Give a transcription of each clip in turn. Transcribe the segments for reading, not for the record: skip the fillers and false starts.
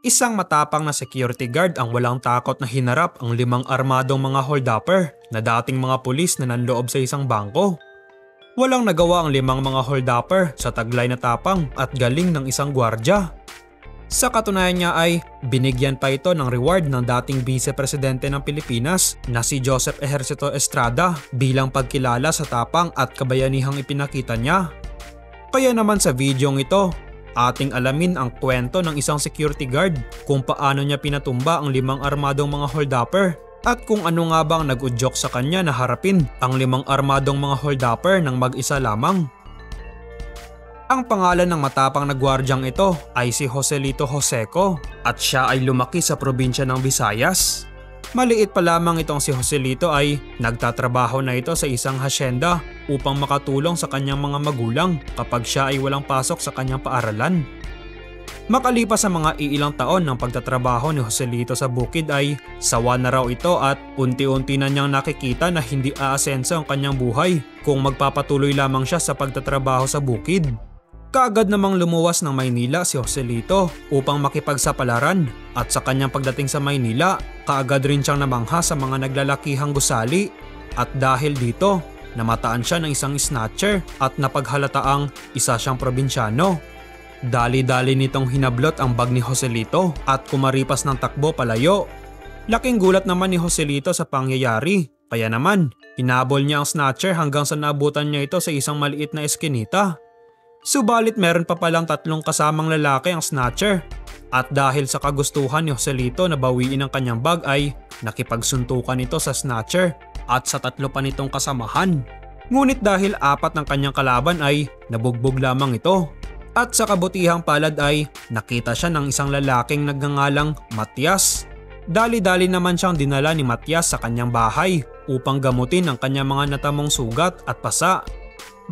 Isang matapang na security guard ang walang takot na hinarap ang 5 armadong mga holdupper na dating mga pulis na nanloob sa isang bangko. Walang nagawa ang 5 mga holdupper sa taglay na tapang at galing ng isang gwardya. Sa katunayan niya ay binigyan pa ito ng reward ng dating Vice Presidente ng Pilipinas na si Joseph Ejercito Estrada bilang pagkilala sa tapang at kabayanihang ipinakita niya. Kaya naman sa videong ito, ating alamin ang kwento ng isang security guard kung paano niya pinatumba ang 5 armadong mga holdupper at kung ano nga bang nag-udyok sa kanya na harapin ang 5 armadong mga holdupper ng mag-isa lamang. Ang pangalan ng matapang na gwardyang ito ay si Joselito Joseco at siya ay lumaki sa probinsya ng Visayas. Maliit pa lamang itong si Joselito ay nagtatrabaho na ito sa isang hasyenda upang makatulong sa kanyang mga magulang kapag siya ay walang pasok sa kanyang paaralan. Makalipas sa mga iilang taon ng pagtatrabaho ni Joselito sa bukid ay sawa na raw ito at unti-unti na niyang nakikita na hindi aasenso ang kanyang buhay kung magpapatuloy lamang siya sa pagtatrabaho sa bukid. Kaagad namang lumuwas ng Maynila si Joselito upang makipagsapalaran at sa kanyang pagdating sa Maynila, kaagad rin siyang namangha sa mga naglalakihang gusali at dahil dito, namataan siya ng isang snatcher at napaghalataang isa siyang probinsyano. Dali-dali nitong hinablot ang bag ni Joselito at kumaripas ng takbo palayo. Laking gulat naman ni Joselito sa pangyayari, kaya naman hinabol niya ang snatcher hanggang sa naabutan niya ito sa isang maliit na eskinita. Subalit meron pa palang 3 kasamang lalaki ang snatcher at dahil sa kagustuhan ni Joselito na bawiin ang kanyang bag ay nakipagsuntukan ito sa snatcher at sa 3 pa nitong kasamahan. Ngunit dahil 4 ng kanyang kalaban ay nabugbog lamang ito at sa kabutihang palad ay nakita siya ng isang lalaking nagngangalang Matias. Dali-dali naman siyang dinala ni Matias sa kanyang bahay upang gamutin ang kanyang mga natamong sugat at pasa.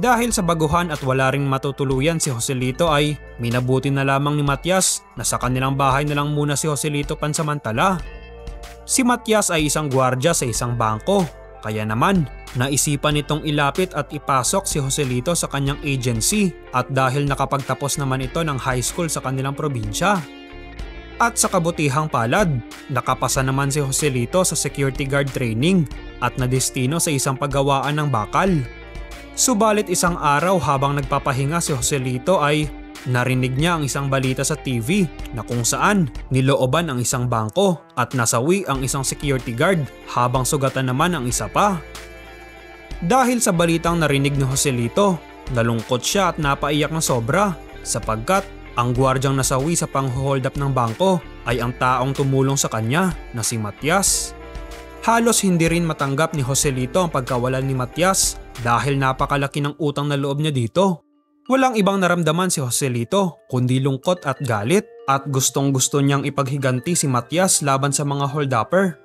Dahil sa baguhan at wala ring matutuluyan si Joselito ay minabuti na lamang ni Matias na sa kanilang bahay na lang muna si Joselito pansamantala. Si Matias ay isang gwardya sa isang bangko, kaya naman naisipan nitong ilapit at ipasok si Joselito sa kanyang agency at dahil nakapagtapos naman ito ng high school sa kanilang probinsya. At sa kabutihang palad, nakapasa naman si Joselito sa security guard training at nadestino sa isang paggawaan ng bakal. Subalit isang araw habang nagpapahinga si Joselito ay narinig niya ang isang balita sa TV na kung saan nilooban ang isang bangko at nasawi ang isang security guard habang sugatan naman ang isa pa. Dahil sa balitang narinig ni Joselito, nalungkot siya at napaiyak ng sobra sapagkat ang gwardyang nasawi sa pang-hold up ng bangko ay ang taong tumulong sa kanya na si Matias. Halos hindi rin matanggap ni Joselito ang pagkawalan ni Matias dahil napakalaki ng utang na loob niya dito. Walang ibang naramdaman si Joselito kundi lungkot at galit at gustong-gusto niyang ipaghiganti si Matias laban sa mga holdupper.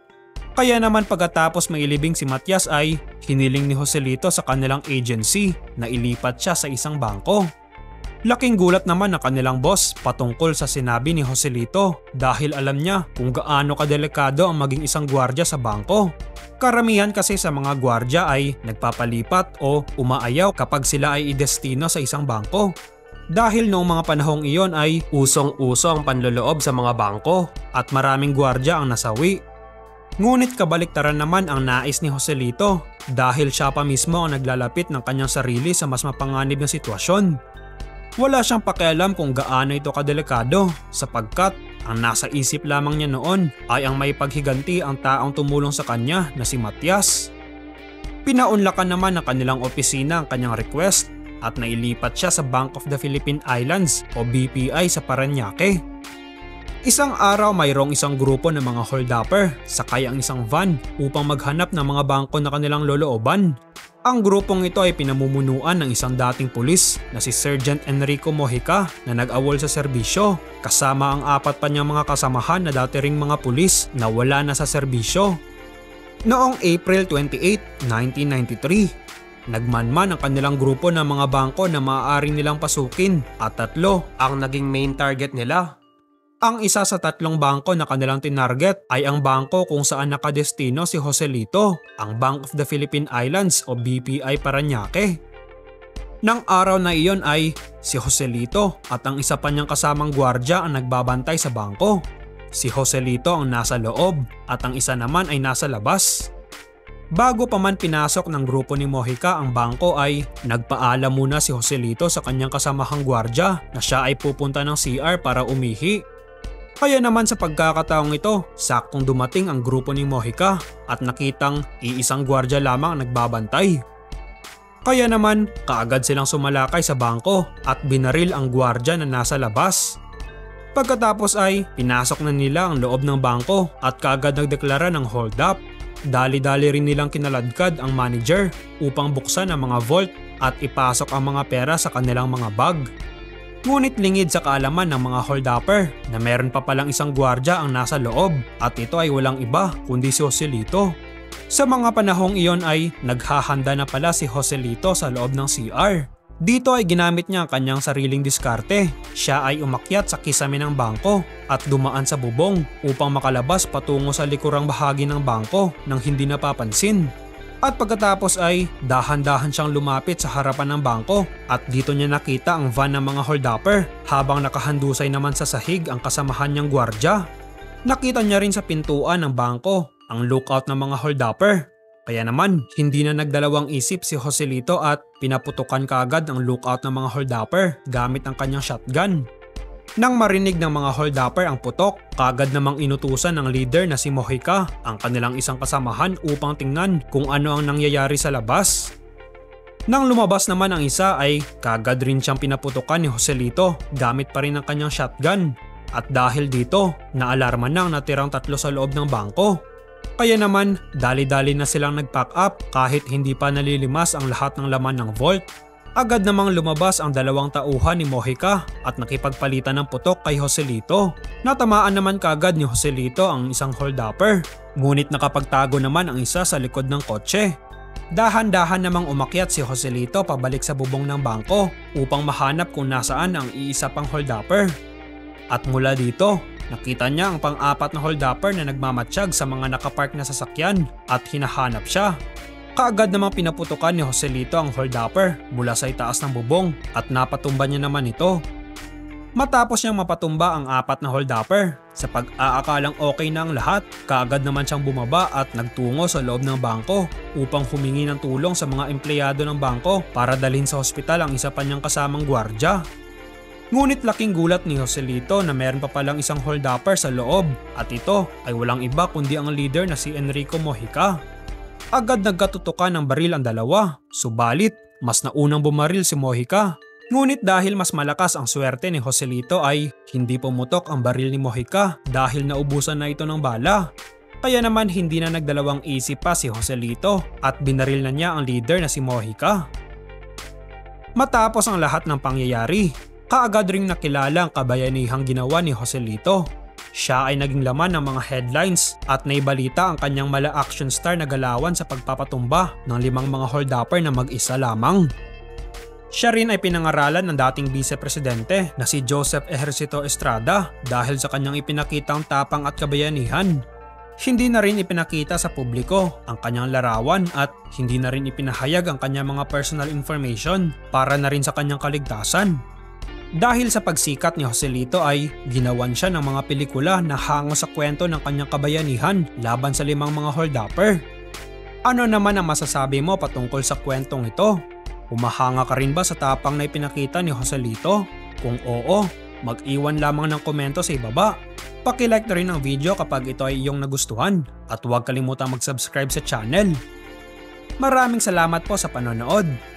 Kaya naman pagkatapos mailibing si Matias ay hiniling ni Joselito sa kanilang agency na ilipat siya sa isang bangko. Laking gulat naman ng kanilang boss patungkol sa sinabi ni Joselito dahil alam niya kung gaano kadelikado ang maging isang gwardya sa bangko. Karamihan kasi sa mga gwardya ay nagpapalipat o umaayaw kapag sila ay idestino sa isang bangko. Dahil noong mga panahong iyon ay usong-uso ang panloloob sa mga bangko at maraming gwardya ang nasawi. Ngunit kabaliktaran naman ang nais ni Joselito dahil siya pa mismo ang naglalapit ng kanyang sarili sa mas mapanganib na sitwasyon. Wala siyang pakialam kung gaano ito kadelikado sapagkat ang nasa isip lamang niya noon ay ang may paghiganti ang taong tumulong sa kanya na si Matias. Pinaunlakan naman ng kanilang opisina ang kanyang request at nailipat siya sa Bank of the Philippine Islands o BPI sa Parañaque. Isang araw mayroong isang grupo ng mga holdupper sakay ang isang van upang maghanap ng mga bangko na kanilang lolooban. Ang grupong ito ay pinamumunuan ng isang dating pulis na si Sergeant Enrico Mojica na nag-awol sa serbisyo kasama ang 4 pa niyang mga kasamahan na dati ring mga pulis na wala na sa serbisyo. Noong April 28, 1993, nagmanman ang kanilang grupo ng mga bangko na maaari nilang pasukin at 3 ang naging main target nila. Ang isa sa 3 bangko na kanilang tinarget ay ang bangko kung saan nakadestino si Joselito, ang Bank of the Philippine Islands o BPI Parañaque. Nang araw na iyon ay si Joselito at ang isa pa niyang kasamang gwardya ang nagbabantay sa bangko. Si Joselito ang nasa loob at ang isa naman ay nasa labas. Bago pa man pinasok ng grupo ni Mojica ang bangko ay nagpaalam muna si Joselito sa kanyang kasamahang gwardya na siya ay pupunta ng CR para umihi. Kaya naman sa pagkakataong ito, saktong dumating ang grupo ni Mojica at nakitang iisang gwardya lamang ang nagbabantay. Kaya naman, kaagad silang sumalakay sa bangko at binaril ang gwardya na nasa labas. Pagkatapos ay pinasok na nila ang loob ng bangko at kaagad nagdeklara ng hold up. Dali-dali rin nilang kinaladkad ang manager upang buksan ang mga vault at ipasok ang mga pera sa kanilang mga bag. Ngunit lingid sa kaalaman ng mga hold-upper na meron pa palang isang gwardya ang nasa loob at ito ay walang iba kundi si Joselito. Sa mga panahong iyon ay naghahanda na pala si Joselito sa loob ng CR. Dito ay ginamit niya ang kanyang sariling diskarte. Siya ay umakyat sa kisame ng bangko at dumaan sa bubong upang makalabas patungo sa likurang bahagi ng bangko nang hindi napapansin. At pagkatapos ay dahan-dahan siyang lumapit sa harapan ng bangko at dito niya nakita ang van ng mga hold-upper habang nakahandusay naman sa sahig ang kasamahan niyang gwardya. Nakita niya rin sa pintuan ng bangko ang lookout ng mga hold-upper. Kaya naman, hindi na nagdalawang isip si Joselito at pinaputukan kaagad ang lookout ng mga hold-upper gamit ang kanyang shotgun. Nang marinig ng mga hold-upper ang putok, kaagad namang inutusan ng leader na si Mojica ang kanilang isang kasamahan upang tingnan kung ano ang nangyayari sa labas. Nang lumabas naman ang isa ay kaagad rin siyang pinaputukan ni Joselito gamit pa rin ang kanyang shotgun. At dahil dito, naalarma na ang natirang 3 sa loob ng bangko. Kaya naman, dali-dali na silang nag-pack up kahit hindi pa nalilimas ang lahat ng laman ng vault. Agad namang lumabas ang 2 tauhan ni Mojica at nakipagpalitan ng putok kay Joselito. Natamaan naman kaagad ni Joselito ang isang hold-upper, ngunit nakapagtago naman ang isa sa likod ng kotse. Dahan-dahan namang umakyat si Joselito pabalik sa bubong ng bangko upang mahanap kung nasaan ang iisa pang hold-upper. At mula dito, nakita niya ang pang-apat na hold-upper na nagmamatsyag sa mga nakapark na sasakyan at hinahanap siya. Kaagad namang pinaputukan ni Joselito ang hold-upper mula sa itaas ng bubong at napatumba niya naman ito. Matapos niyang mapatumba ang 4 na hold-upper, sa pag-aakalang okay na ang lahat, kaagad naman siyang bumaba at nagtungo sa loob ng bangko upang humingi ng tulong sa mga empleyado ng bangko para dalhin sa ospital ang isa pa niyang kasamang gwardya. Ngunit laking gulat ni Joselito na meron pa palang isang hold-upper sa loob at ito ay walang iba kundi ang leader na si Enrico Mojica. Agad nagkatutukan ng baril ang dalawa, subalit mas naunang bumaril si Mojica. Ngunit dahil mas malakas ang swerte ni Joselito ay hindi pumutok ang baril ni Mojica dahil naubusan na ito ng bala. Kaya naman hindi na nagdalawang isip pa si Joselito at binaril na niya ang leader na si Mojica. Matapos ang lahat ng pangyayari, kaagad ring nakilala ang kabayanihang ginawa ni Joselito. Siya ay naging laman ng mga headlines at naibalita ang kanyang mala action star na galawan sa pagpapatumba ng 5 mga hold-upper na mag-isa lamang. Siya rin ay pinangaralan ng dating vice-presidente na si Joseph Ejercito Estrada dahil sa kanyang ipinakitang tapang at kabayanihan. Hindi na rin ipinakita sa publiko ang kanyang larawan at hindi na rin ipinahayag ang kanyang mga personal information para na rin sa kanyang kaligtasan. Dahil sa pagsikat ni Joselito ay ginawan siya ng mga pelikula na hango sa kwento ng kanyang kabayanihan laban sa 5 mga hold-upper. Ano naman ang masasabi mo patungkol sa kwentong ito? Humahanga ka rin ba sa tapang na ipinakita ni Joselito? Kung oo, mag-iwan lamang ng komento sa ibaba. Paki-like na rin ang video kapag ito ay iyong nagustuhan at huwag kalimutang mag-subscribe sa channel. Maraming salamat po sa panonood.